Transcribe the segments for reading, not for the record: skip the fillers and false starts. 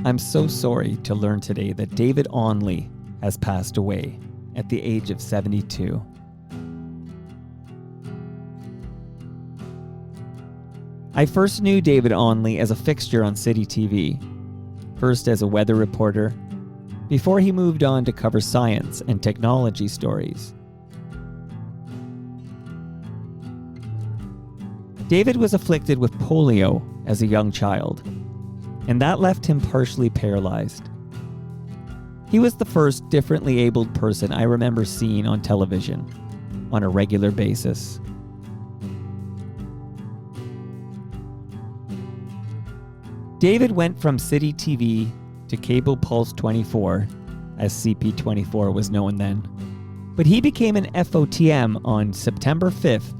I'm so sorry to learn today that David Onley has passed away at the age of 72. I first knew David Onley as a fixture on City TV, first as a weather reporter, before he moved on to cover science and technology stories. David was afflicted with polio as a young child, and that left him partially paralyzed. He was the first differently abled person I remember seeing on television on a regular basis. David went from City TV to Cable Pulse 24, as CP24 was known then, but he became an FOTM on September 5th,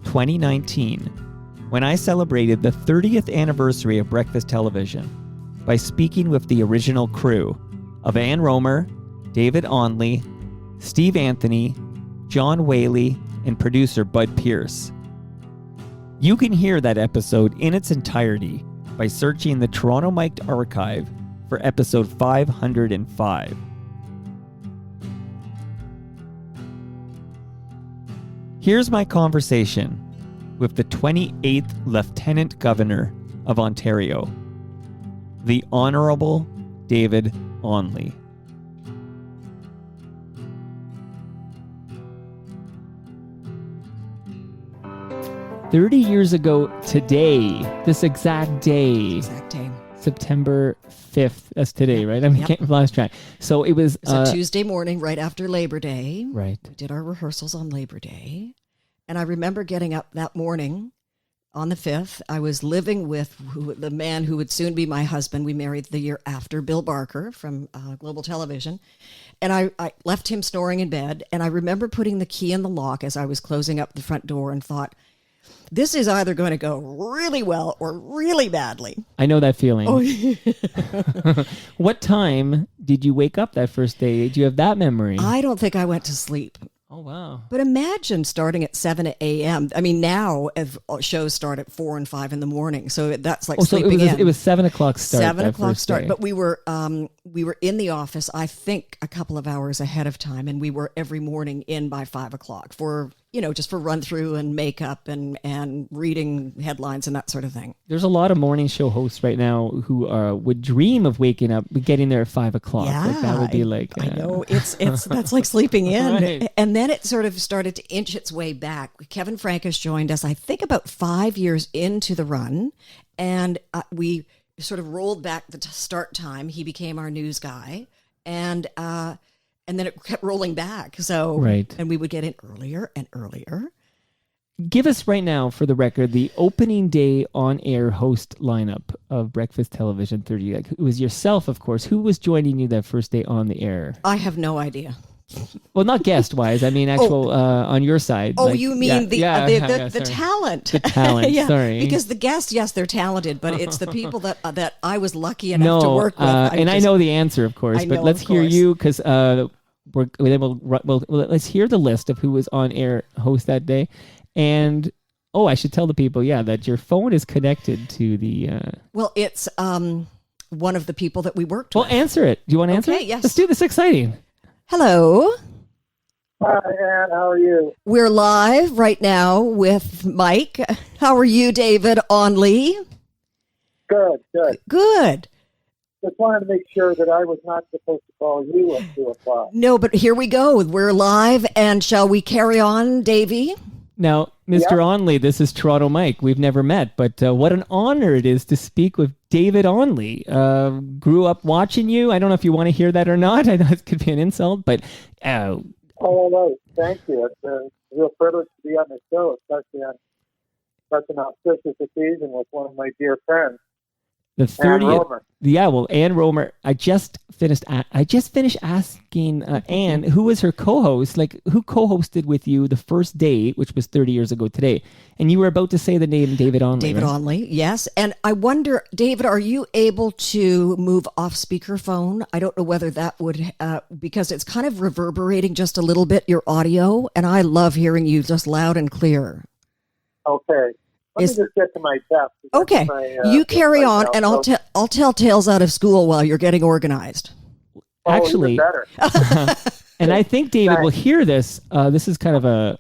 2019, when I celebrated the 30th anniversary of breakfast television by speaking with the original crew of Ann Romer, David Onley, Steve Anthony, John Whaley, and producer Bud Pierce. You can hear that episode in its entirety by searching the Toronto Mic'd archive for episode 505. Here's my conversation with the 28th Lieutenant Governor of Ontario, the Honourable David Onley. "30 years ago today, this exact day, September 5th, that's today, right? I mean, can't lost track. So it was a Tuesday morning right after Labor Day. Right. We did our rehearsals on Labor Day. And I remember getting up that morning on the 5th. I was living with the man who would soon be my husband. We married the year after, Bill Barker from Global Television. And I left him snoring in bed. And I remember putting the key in the lock as I was closing up the front door and thought, this is either going to go really well or really badly. I know that feeling. Oh. What time did you wake up that first day? Do you have that memory? I don't think I went to sleep. Oh, wow. But imagine starting at 7 a.m. I mean, now shows start at 4 and 5 in the morning. So that's like sleeping in. It was 7 o'clock start. 7 o'clock start. Day. But we were in the office, I think, a couple of hours ahead of time. And we were every morning in by 5 o'clock for, just for run through and makeup and reading headlines and that sort of thing. There's a lot of morning show hosts right now who would dream of waking up, getting there at 5 o'clock. Yeah, like that would be like. I know it's that's like sleeping in. Right. And then it sort of started to inch its way back. Kevin Frankus joined us, I think, about 5 years into the run, and we sort of rolled back the start time. He became our news guy, and then it kept rolling back. So, right. And we would get in earlier and earlier. Give us right now, for the record, the opening day on-air host lineup of Breakfast Television 30. Like, it was yourself, of course. Who was joining you that first day on the air? I have no idea. Well, not guest-wise. I mean, actual on your side. Oh, like, you mean the talent? The talent. Yeah, sorry. Because the guests, yes, they're talented, but it's the people that I was lucky enough to work with. I know the answer, of course. But let's hear you, because let's hear the list of who was on air host that day. And I should tell the people, that your phone is connected to the. Well, it's one of the people that we worked with. Well, answer it. Do you want to answer it? Yes. Let's do this. Exciting. Hello. Hi, Ann. How are you? We're live right now with Mike. How are you, David Onley? Good. Good. Just wanted to make sure that I was not supposed to call you at 2 o'clock. No, but here we go. We're live, and shall we carry on, Davey? Now, Mr. Onley, this is Toronto Mike. We've never met, but what an honor it is to speak with David Onley. Grew up watching you. I don't know if you want to hear that or not. I know it could be an insult, but... Oh, no. Thank you. It's a real privilege to be on the show, especially on such an auspicious occasion with one of my dear friends. The 30th, Ann Romer. Yeah, well, Ann Romer. I just finished asking Ann, who was her co-host, like who co-hosted with you the first day, which was 30 years ago today, and you were about to say the name David Onley. David Onley, yes. And I wonder, David, are you able to move off speakerphone? I don't know whether that would, because it's kind of reverberating just a little bit your audio, and I love hearing you just loud and clear. Okay. Let me just get to my desk. Okay, you carry on, and I'll tell tales out of school while you're getting organized. Actually, even better. and I think David will hear this. This is kind of a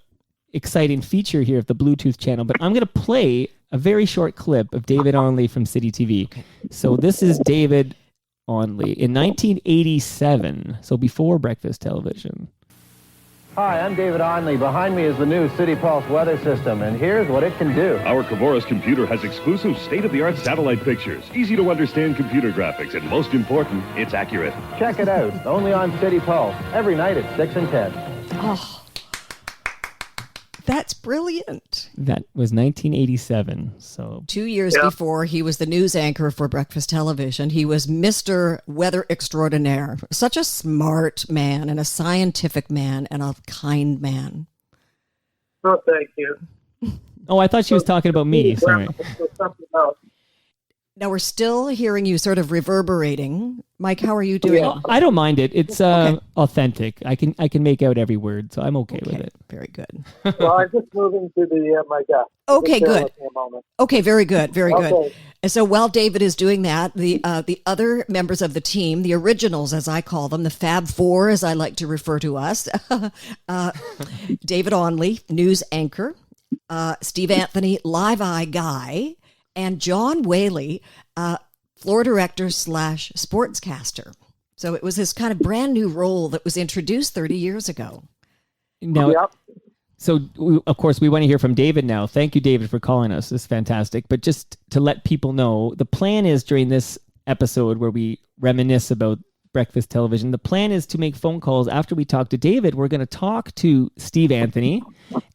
exciting feature here of the Bluetooth channel, but I'm going to play a very short clip of David Onley from City TV. Okay. So this is David Onley in 1987, so before breakfast television. Hi, I'm David Onley. Behind me is the new City Pulse weather system, and here's what it can do. Our Kavoris computer has exclusive state-of-the-art satellite pictures, easy-to-understand computer graphics, and most important, it's accurate. Check it out, only on City Pulse, every night at 6 and 10. Oh, that's brilliant. That was 1987. So 2 years before, he was the news anchor for breakfast television. He was Mr. Weather Extraordinaire. Such a smart man and a scientific man and a kind man. Oh, thank you. Oh, I thought she was talking about me. Sorry. Something else. Now we're still hearing you sort of reverberating. Mike, how are you doing? Oh, I don't mind it. It's authentic. I can make out every word, so I'm okay with it. Very good. Well, I'm just moving to the my desk. Okay, good. Okay, very good. Very Okay. good. And so while David is doing that, the other members of the team, the originals, as I call them, the Fab Four, as I like to refer to us, David Onley, news anchor, Steve Anthony, Live Eye guy, and John Whaley, floor director / sportscaster. So it was this kind of brand new role that was introduced 30 years ago. Now, so of course we want to hear from David now. Thank you, David, for calling us. This is fantastic. But just to let people know, the plan is during this episode where we reminisce about breakfast television, the plan is to make phone calls after we talk to David. We're going to talk to Steve Anthony,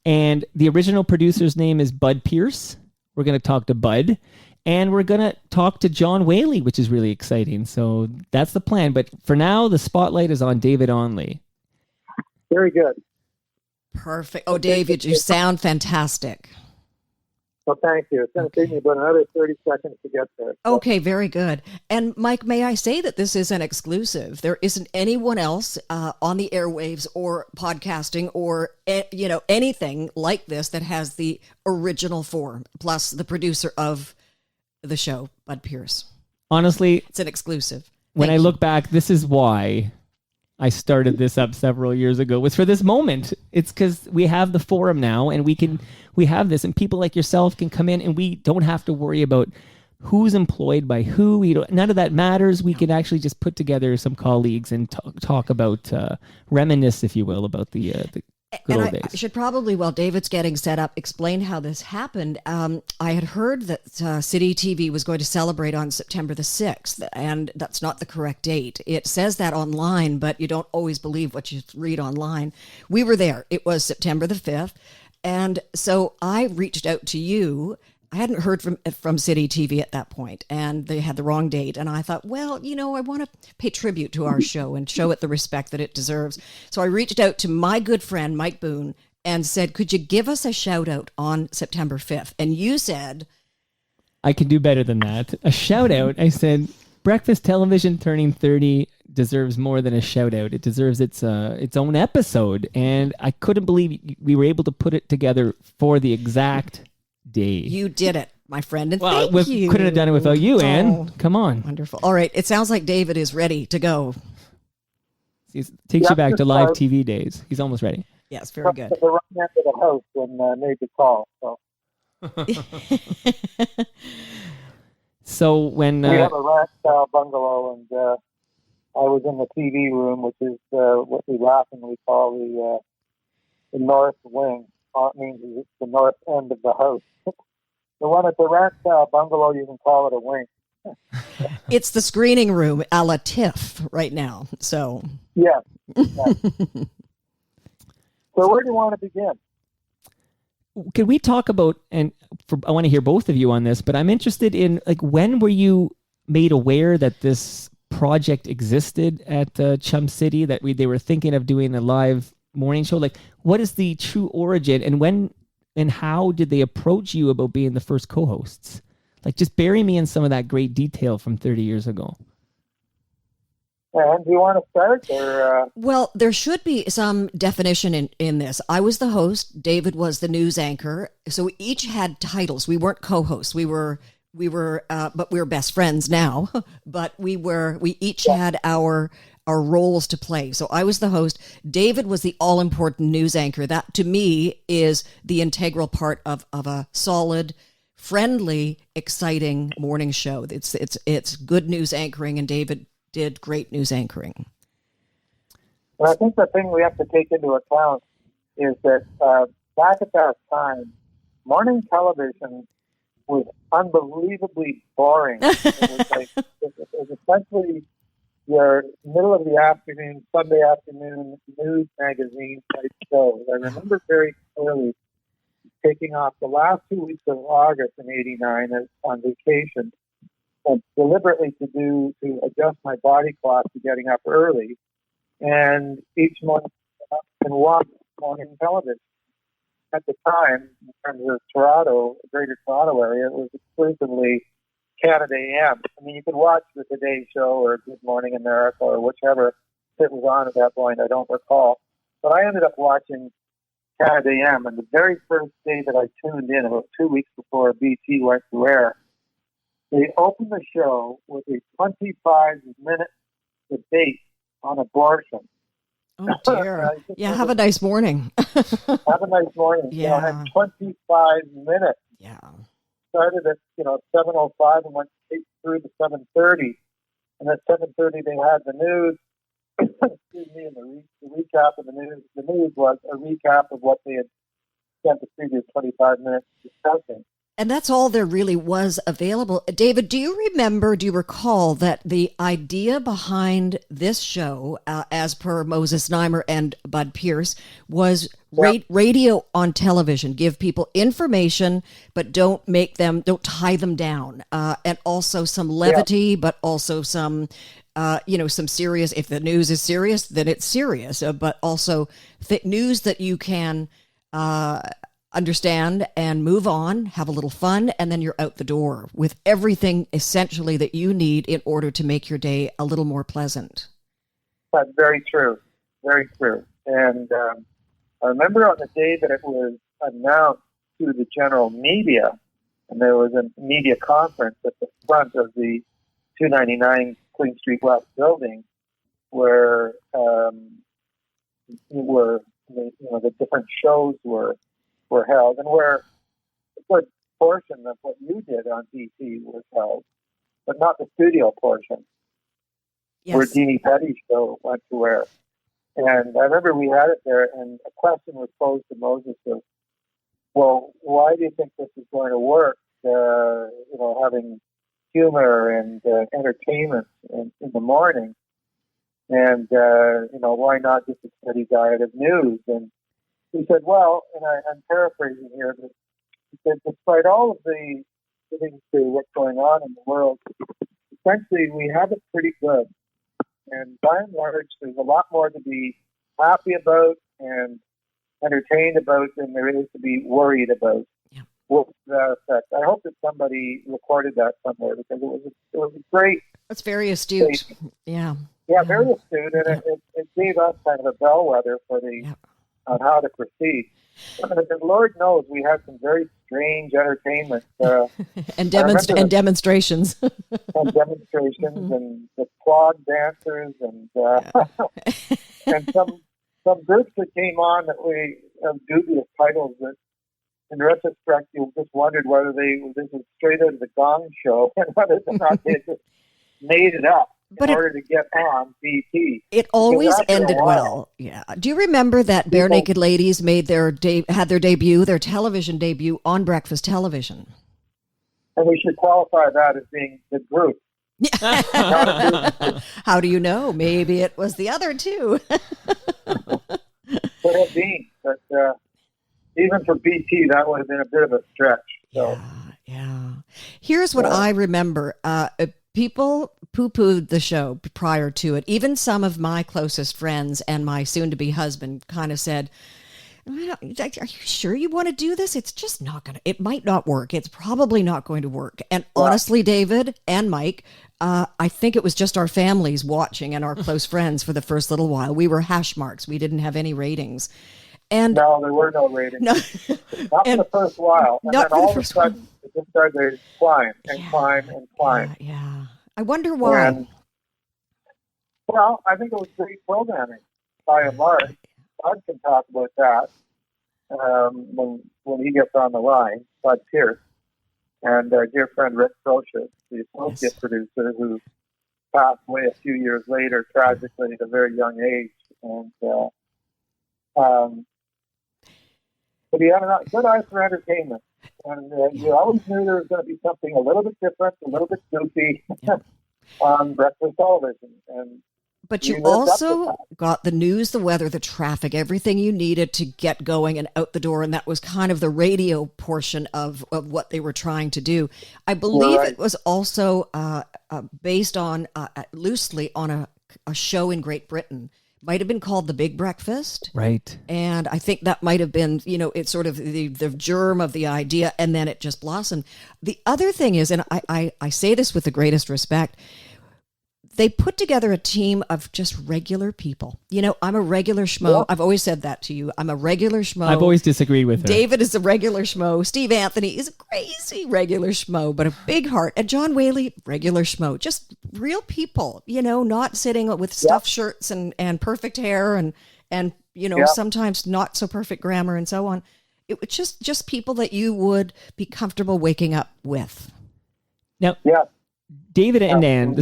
and the original producer's name is Bud Pierce. We're going to talk to Bud, and we're going to talk to John Whaley, which is really exciting. So that's the plan. But for now, the spotlight is on David Onley. Very good. Perfect. Oh, David, you sound fantastic. Well, thank you. It's going to take me about another 30 seconds to get there. So. Okay, very good. And Mike, may I say that this is an exclusive? There isn't anyone else on the airwaves or podcasting or anything like this that has the original four, plus the producer of the show, Bud Pierce. Honestly, it's an exclusive. When I look back, this is why I started this up several years ago, was for this moment. It's because we have the forum now, and we have this, and people like yourself can come in, and we don't have to worry about who's employed by who. None of that matters. We can actually just put together some colleagues and talk about, reminisce, if you will, about the good old days. I should probably, while David's getting set up, explain how this happened. I had heard that City TV was going to celebrate on September the 6th, and that's not the correct date. It says that online, but you don't always believe what you read online. We were there. It was September the 5th. And so I reached out to you. I hadn't heard from City TV at that point, and they had the wrong date. And I thought, well, I want to pay tribute to our show and show it the respect that it deserves. So I reached out to my good friend, Mike Boone, and said, could you give us a shout out on September 5th? And you said, I can do better than that. A shout out. I said, breakfast television turning 30 deserves more than a shout out. It deserves its own episode. And I couldn't believe we were able to put it together for the exact day. You did it, my friend, and thank you. Couldn't have done it without you, Anne. Come on. Wonderful. All right, it sounds like David is ready to go. It takes you back to live TV days. He's almost ready. Yes, very good. The right end of the house when made the call. So when we have a ranch-style bungalow, and I was in the TV room, which is what we laughingly call the north wing. It means it's the north end of the house. The one at the ranch-style bungalow, you can call it a wing. It's the screening room a la TIFF right now. So yeah. So where do you want to begin? Can we talk about, I want to hear both of you on this, but I'm interested in, when were you made aware that this project existed at Chum City, that they were thinking of doing a live morning show? What is the true origin, and when and how did they approach you about being the first co-hosts? Just bury me in some of that great detail from 30 years ago. And do you want to start? Or, Well, there should be some definition in this. I was the host. David was the news anchor. So we each had titles. We weren't co-hosts. But we were best friends now. But we each had our roles to play. So I was the host. David was the all-important news anchor. That, to me, is the integral part of a solid, friendly, exciting morning show. It's good news anchoring, and David did great news anchoring. and I think the thing we have to take into account is that back at that time, morning television was unbelievably boring. It was essentially your middle of the afternoon, Sunday afternoon news magazine type shows. I remember very clearly taking off the last 2 weeks of August in '89 on vacation, and deliberately to adjust my body clock to getting up early, and each morning and watch morning television. At the time, in terms of Toronto, Greater Toronto area, it was exclusively Canada AM. I mean, you could watch the Today Show or Good Morning America or whichever it was on at that point. I don't recall, but I ended up watching Canada AM, and the very first day that I tuned in, about 2 weeks before BT went to air, they opened the show with a 25-minute debate on abortion. Oh, dear. Yeah, have a nice morning. Have a nice morning. Yeah. And 25 minutes. Yeah. Started at 7:05 and went straight through to 7:30. And at 7:30 they had the news. Excuse me, and the recap of the news. The news was a recap of what they had spent the previous 25 minutes discussing. And that's all there really was available. David, do you recall that the idea behind this show, as per Moses Neimer and Bud Pierce, was radio on television? Give people information, but don't tie them down. And also some levity, but also some, some serious. If the news is serious, then it's serious. But also news that you can understand and move on, have a little fun, and then you're out the door with everything essentially that you need in order to make your day a little more pleasant. That's very true. Very true. And I remember on the day that it was announced to the general media, and there was a media conference at the front of the 299 Queen Street West building where the different shows were held, and where a good portion of what you did on BT was held, but not the studio portion, where Deanie Petty's show went to air. And I remember we had it there, and a question was posed to Moses of, well, why do you think this is going to work, having humor and entertainment in the morning, and, why not just a steady diet of news? And he said, well, and I'm paraphrasing here, but he said, despite all of the things to what's going on in the world, essentially we have it pretty good. And by and large, there's a lot more to be happy about and entertained about than there is to be worried about. Yeah. What was that effect? I hope that somebody recorded that somewhere, because it was a great. That's very astute. Statement. Yeah. Yeah, very astute, and it gave us kind of a bellwether for on how to proceed. But Lord knows we had some very strange entertainment. and demonstrations. And demonstrations and the quad dancers and and some groups that came on that we have dubious titles that in retrospect you just wondered whether this was straight out of the Gong Show and whether or not they just made it up. In order to get on BT. It always ended well. Yeah. Do you remember that Bare Naked Ladies had their television debut on breakfast television? And we should qualify that as being the group. How do you know? Maybe it was the other two. Could have been, but even for BT, that would have been a bit of a stretch. So. Yeah. Here's what I remember. People poo-pooed the show prior to it. Even some of my closest friends and my soon-to-be husband kind of said, Are you sure you want to do this? It's just not going to, it might not work. It's probably not going to work. And honestly, David and Mike, I think it was just our families watching and our close friends for the first little while. We were hash marks. We didn't have any ratings. And no, there were no ratings. No, not for the first while. And not then for all the of a first sudden, it just started to climb and climb and climb. Yeah. I wonder why. And, well, I think it was great programming by and large. Bud can talk about that when he gets on the line, Bud Pierce, and our dear friend Rick Crocious, the associate producer, who passed away a few years later, tragically at a very young age. And but he had a good eye for entertainment. And you always knew there was going to be something a little bit different, a little bit goofy on breakfast television. But you also got the news, the weather, the traffic, everything you needed to get going and out the door. And that was kind of the radio portion of what they were trying to do. I believe it was also based on, loosely on a show in Great Britain. Might have been called The Big Breakfast. Right. And I think that might have been, it's sort of the germ of the idea, and then it just blossomed. The other thing is, and I say this with the greatest respect, they put together a team of just regular people. I'm a regular schmo. Yeah. I've always said that to you. I'm a regular schmo. I've always disagreed with her. David is a regular schmo. Steve Anthony is a crazy regular schmo, but a big heart. And John Whaley, regular schmo. Just real people, not sitting with stuffed shirts and perfect hair and sometimes not so perfect grammar and so on. It was just people that you would be comfortable waking up with. Now, David and Ann,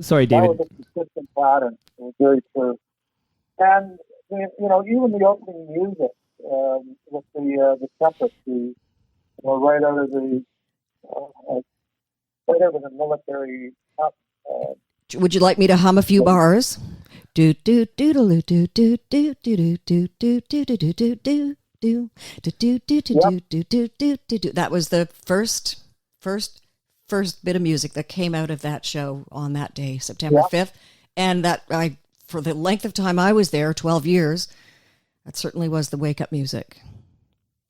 sorry, David. That was a consistent pattern. It was very true. And, even the opening music with the trumpet, right out of the military. Would you like me to hum a few bars? Do do doodle do do do do do do do do do do do do do do do do do. That was the first bit of music that came out of that show on that day, September 5th. And that for the length of time I was there, 12 years, that certainly was the wake up music.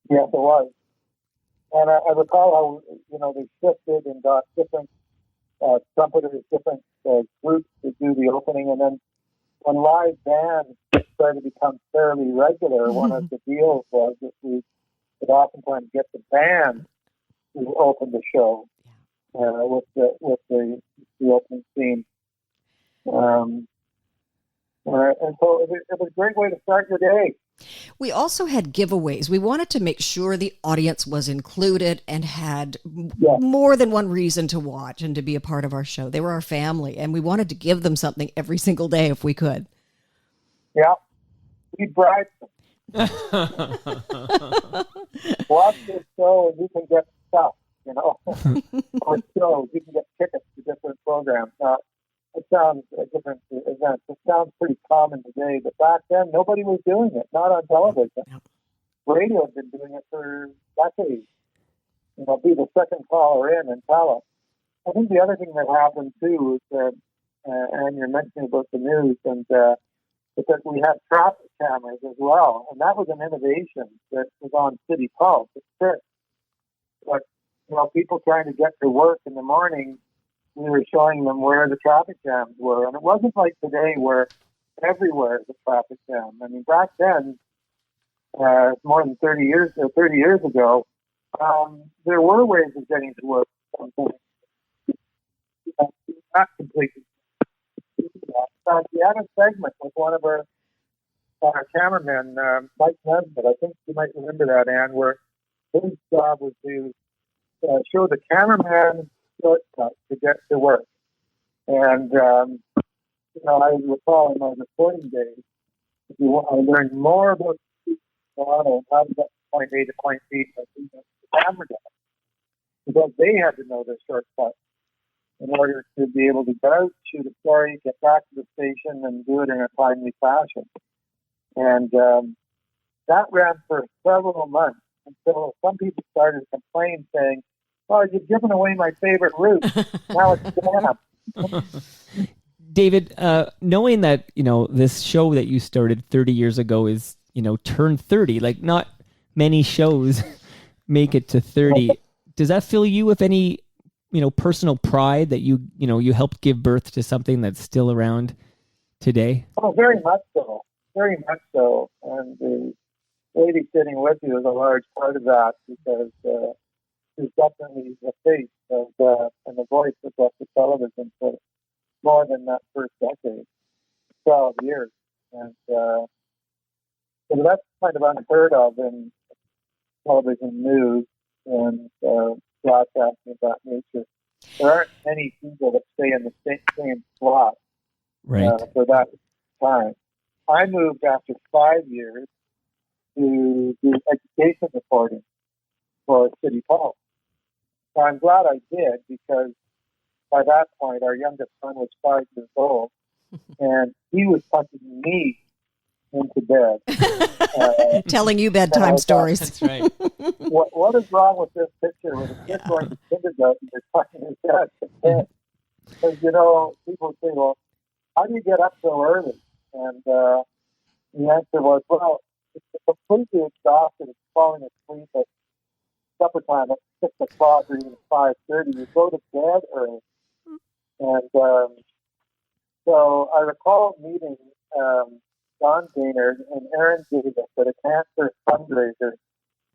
Yes, it was. And I recall how, they shifted and got different trumpeters, different groups to do the opening. And then when live bands started to become fairly regular, one of the deals was that we would oftentimes get the band to open the show. With the opening scene, and so it was a great way to start your day. We also had giveaways. We wanted to make sure the audience was included and had more than one reason to watch and to be a part of our show. They were our family, and we wanted to give them something every single day if we could. Yeah, we bribed them. Watch this show, and you can get stuff. Or shows, you can get tickets to different programs. It sounds different events. It sounds pretty common today, but back then nobody was doing it. Not on television. Radio had been doing it for decades. Be the second caller in and tell us. I think the other thing that happened too is that, and you're mentioning about the news, and because we had traffic cameras as well, and that was an innovation that was on City Pulse. It's true. But people trying to get to work in the morning, we were showing them where the traffic jams were. And it wasn't like today where everywhere is a traffic jam. I mean, back then, more than 30 years ago, there were ways of getting to work. Not completely. We had a segment with one of our cameramen, Mike Nesbitt. I think you might remember that, Ann, where his job was to show the cameraman shortcut to get to work. And, I recall in my reporting days, I learned more about Toronto and how to get from point A to point B than the camera guy, because they had to know the shortcut in order to be able to get out, shoot a story, get back to the station, and do it in a timely fashion. And that ran for several months until some people started to complain, saying, "Oh, you've given away my favorite route. Now it's jam." David, knowing that this show that you started 30 years ago is turn 30. Like, not many shows make it to 30. Does that fill you with any, personal pride that you helped give birth to something that's still around today? Oh, very much so. Very much so. And the lady sitting with you is a large part of that, because she's definitely the face of and the voice of Western television for more than that first decade, 12 years. And so that's kind of unheard of in television news and broadcasting of that nature. There aren't many people that stay in the same slot for that time. I moved after 5 years to do education reporting for City Pulse. So I'm glad I did, because by that point, our youngest son was 5 years old, and he was tucking me into bed. Telling you bedtime stories. That's right. What is wrong with this picture with a kid going to kindergarten and tucking his dad to bed? Because, people say, well, how do you get up so early? And the answer was, well, it's completely exhausted. It's falling asleep at supper time at 6 o'clock or even 5:30. You go to bed early. And so I recall meeting Don Gaynard and Aaron Davis at a cancer fundraiser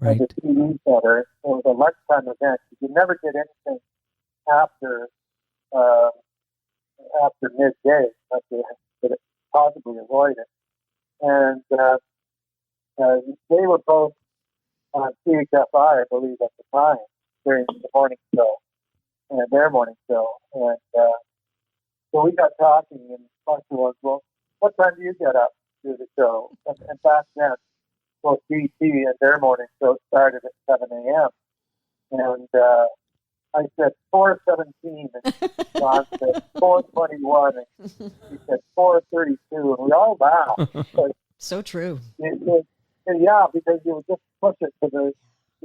at the TV Center. It was a lunchtime event. You could never get anything after midday, unless you could possibly avoid it. And they were both on CHFI, I believe, at the time, during the morning show, and their morning show. And so we got talking, and the question was, well, what time do you get up to do the show? And back then, both BT and their morning show started at 7 a.m. And I said 4:17, and John said 4:21, and he said 4:32, and we all laughed. So true. Yeah, because you would just push it to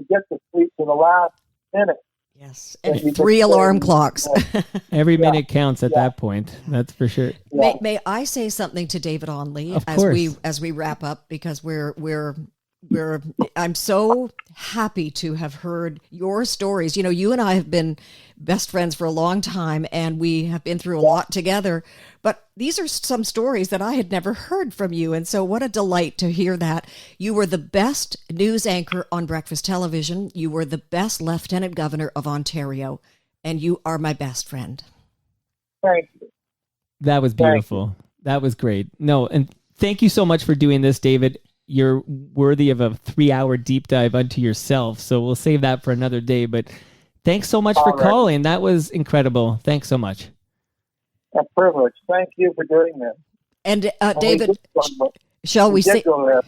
get to sleep to the last minute. Yes, and 3 alarm clocks. Every minute counts at that point. That's for sure. Yeah. May I say something to David Onley as we wrap up, because I'm so happy to have heard your stories. You and I have been best friends for a long time, and we have been through a lot together. But these are some stories that I had never heard from you. And so what a delight to hear that. You were the best news anchor on breakfast television. You were the best Lieutenant Governor of Ontario, and you are my best friend. Thank you. That was beautiful. That was great. No, and thank you so much for doing this, David. You're worthy of a 3-hour deep dive unto yourself. So we'll save that for another day. But thanks so much for calling. That was incredible. Thanks so much. A privilege. Thank you for doing this. And David, shall we say? Not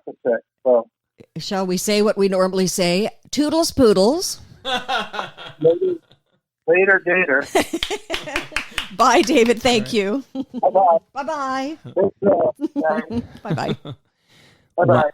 the six. So shall we say what we normally say? Toodles poodles. Later, Gator. Bye, David. Thank you. Bye-bye. Bye-bye. Bye-bye. Bye-bye. Bye-bye.